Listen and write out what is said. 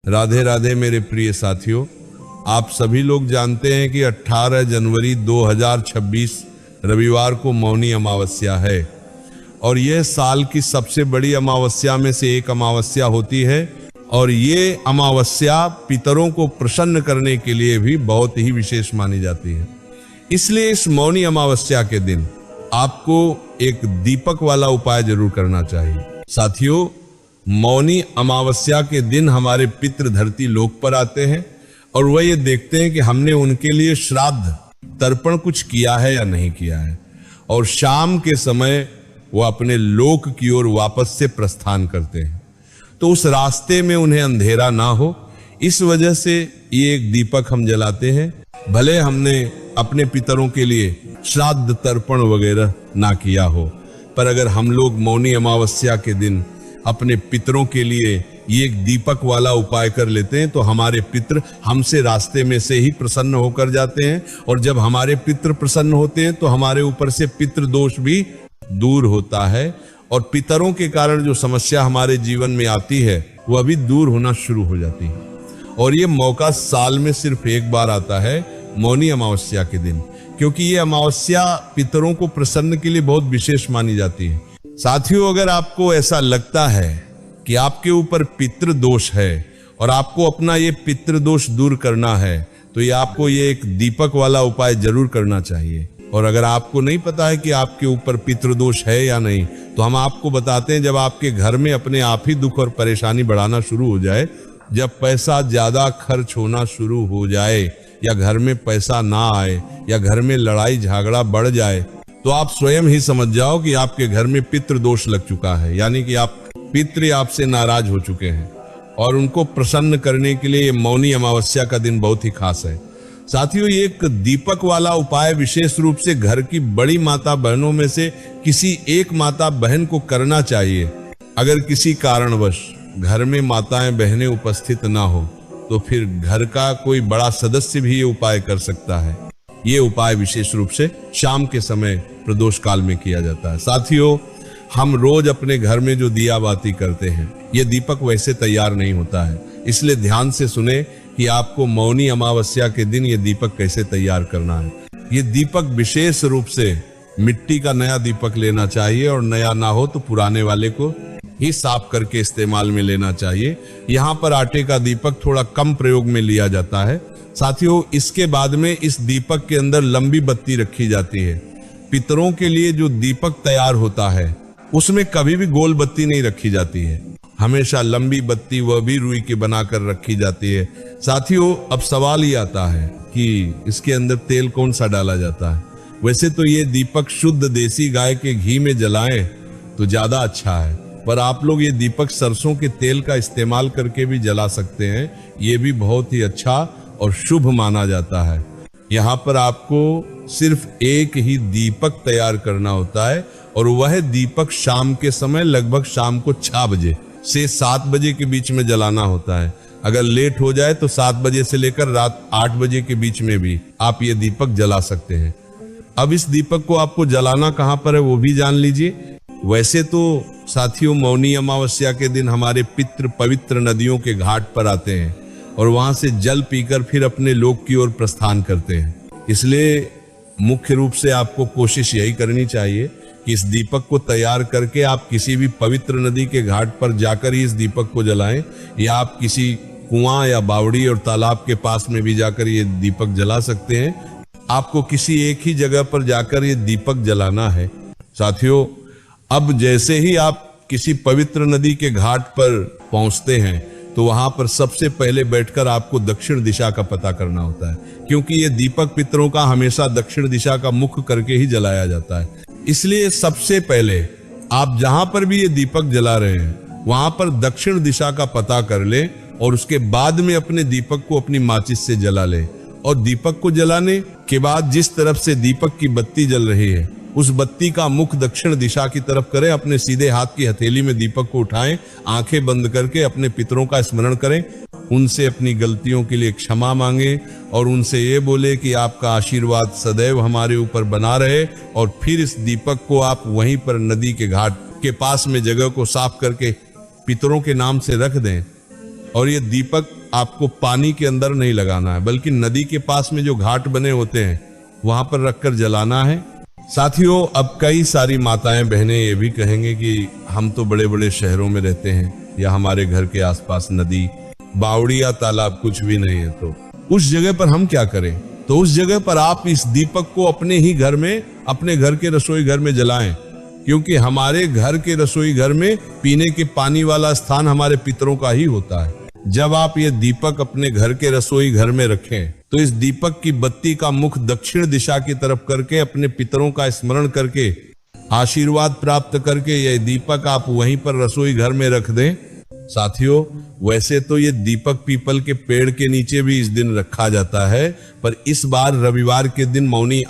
राधे राधे मेरे प्रिय साथियों, आप सभी लोग जानते हैं कि 18 जनवरी 2026 रविवार को मौनी अमावस्या है और यह साल की सबसे बड़ी अमावस्या में से एक अमावस्या होती है और ये अमावस्या पितरों को प्रसन्न करने के लिए भी बहुत ही विशेष मानी जाती है। इसलिए इस मौनी अमावस्या के दिन आपको एक दीपक वाला उपाय जरूर करना चाहिए। साथियों, मौनी अमावस्या के दिन हमारे पितृ धरती लोक पर आते हैं और वह ये देखते हैं कि हमने उनके लिए श्राद्ध तर्पण कुछ किया है या नहीं किया है, और शाम के समय वो अपने लोक की ओर वापस से प्रस्थान करते हैं। तो उस रास्ते में उन्हें अंधेरा ना हो, इस वजह से ये एक दीपक हम जलाते हैं। भले हमने अपने पितरों के लिए श्राद्ध तर्पण वगैरह ना किया हो, पर अगर हम लोग मौनी अमावस्या के दिन अपने पितरों के लिए ये एक दीपक वाला उपाय कर लेते हैं तो हमारे पितृ हमसे रास्ते में से ही प्रसन्न होकर जाते हैं, और जब हमारे पितृ प्रसन्न होते हैं तो हमारे ऊपर से पितृ दोष भी दूर होता है और पितरों के कारण जो समस्या हमारे जीवन में आती है वह भी दूर होना शुरू हो जाती है। और ये मौका साल में सिर्फ एक बार आता है, मौनी अमावस्या के दिन, क्योंकि ये अमावस्या पितरों को प्रसन्न के लिए बहुत विशेष मानी जाती है। साथियों, अगर आपको ऐसा लगता है कि आपके ऊपर पितृ दोष है और आपको अपना ये पितृ दोष दूर करना है तो ये आपको ये एक दीपक वाला उपाय जरूर करना चाहिए। और अगर आपको नहीं पता है कि आपके ऊपर पितृ दोष है या नहीं, तो हम आपको बताते हैं, जब आपके घर में अपने आप ही दुख और परेशानी बढ़ाना शुरू हो जाए, जब पैसा ज्यादा खर्च होना शुरू हो जाए या घर में पैसा ना आए या घर में लड़ाई झगड़ा बढ़ जाए, तो आप स्वयं ही समझ जाओ कि आपके घर में पितृ दोष लग चुका है, यानी कि आप पितृ आपसे नाराज हो चुके हैं। और उनको प्रसन्न करने के लिए ये मौनी अमावस्या का दिन बहुत ही खास है। साथियों, ये एक दीपक वाला उपाय विशेष रूप से घर की बड़ी माता बहनों में से किसी एक माता बहन को करना चाहिए। अगर किसी कारणवश घर में माताएं बहनें उपस्थित ना हो तो फिर घर का कोई बड़ा सदस्य भी ये उपाय कर सकता है। ये उपाय विशेष रूप से शाम के समय प्रदोष काल में किया जाता है। साथियों, हम रोज अपने घर में जो दिया बाती करते हैं, ये दीपक वैसे तैयार नहीं होता है, इसलिए ध्यान से सुने कि आपको मौनी अमावस्या के दिन ये दीपक कैसे तैयार करना है। ये दीपक विशेष रूप से मिट्टी का नया दीपक लेना चाहिए, और नया ना हो तो पुराने वाले को ही साफ करके इस्तेमाल में लेना चाहिए। यहाँ पर आटे का दीपक थोड़ा कम प्रयोग में लिया जाता है। साथियों, इसके बाद में इस दीपक के अंदर लंबी बत्ती रखी जाती है। पितरों के लिए जो दीपक तैयार होता है उसमें कभी भी गोल बत्ती नहीं रखी जाती है, हमेशा लंबी बत्ती वह भी रुई के बनाकर रखी जाती है। साथियों, अब सवाल ये आता है कि इसके अंदर तेल कौन सा डाला जाता है। वैसे तो ये दीपक शुद्ध देसी गाय के घी में जलाएं तो ज्यादा अच्छा है, पर आप लोग ये दीपक सरसों के तेल का इस्तेमाल करके भी जला सकते हैं। ये भी बहुत ही अच्छा और शुभ माना जाता है। यहाँ पर आपको सिर्फ एक ही दीपक तैयार करना होता है, और वह दीपक शाम के समय लगभग शाम को 6 बजे से 7 बजे के बीच में जलाना होता है। अगर लेट हो जाए तो 7 बजे से लेकर रात 8 बजे के बीच में भी आप ये दीपक जला सकते हैं। अब इस दीपक को आपको जलाना कहाँ पर है वो भी जान लीजिए। वैसे तो साथियों, मौनी अमावस्या के दिन हमारे पितृ पवित्र नदियों के घाट पर आते हैं और वहां से जल पीकर फिर अपने लोक की ओर प्रस्थान करते हैं। इसलिए मुख्य रूप से आपको कोशिश यही करनी चाहिए कि इस दीपक को तैयार करके आप किसी भी पवित्र नदी के घाट पर जाकर ही इस दीपक को जलाएं, या आप किसी कुआं या बावड़ी और तालाब के पास में भी जाकर ये दीपक जला सकते हैं। आपको किसी एक ही जगह पर जाकर ये दीपक जलाना है। साथियों, अब जैसे ही आप किसी पवित्र नदी के घाट पर पहुंचते हैं तो वहां पर सबसे पहले बैठकर आपको दक्षिण दिशा का पता करना होता है, क्योंकि ये दीपक पितरों का हमेशा दक्षिण दिशा का मुख करके ही जलाया जाता है। इसलिए सबसे पहले आप जहां पर भी ये दीपक जला रहे हैं वहां पर दक्षिण दिशा का पता कर ले, और उसके बाद में अपने दीपक को अपनी माचिस से जला ले। और दीपक को जलाने के बाद जिस तरफ से दीपक की बत्ती जल रही है उस बत्ती का मुख दक्षिण दिशा की तरफ करें। अपने सीधे हाथ की हथेली में दीपक को उठाएं, आंखें बंद करके अपने पितरों का स्मरण करें, उनसे अपनी गलतियों के लिए क्षमा मांगे और उनसे ये बोले कि आपका आशीर्वाद सदैव हमारे ऊपर बना रहे। और फिर इस दीपक को आप वहीं पर नदी के घाट के पास में जगह को साफ करके पितरों के नाम से रख दें। और ये दीपक आपको पानी के अंदर नहीं लगाना है, बल्कि नदी के पास में जो घाट बने होते हैं वहां पर रखकर जलाना है। साथियों, अब कई सारी माताएं बहनें ये भी कहेंगे कि हम तो बड़े बड़े शहरों में रहते हैं या हमारे घर के आसपास नदी, बावड़ी या तालाब कुछ भी नहीं है, तो उस जगह पर हम क्या करें? तो उस जगह पर आप इस दीपक को अपने ही घर में, अपने घर के रसोई घर में जलाएं, क्योंकि हमारे घर के रसोई घर में पीने के पानी वाला स्थान हमारे पितरों का ही होता है। जब आप ये दीपक अपने घर के रसोई घर में रखें तो इस दीपक की बत्ती का मुख दक्षिण दिशा की तरफ करके अपने पितरों का स्मरण करके आशीर्वाद प्राप्त करके यह दीपक आप वहीं पर रसोई घर में रख दें। साथियों, वैसे तो ये दीपक पीपल के पेड़ के नीचे भी इस दिन रखा जाता है, पर इस बार रविवार के दिन मौनी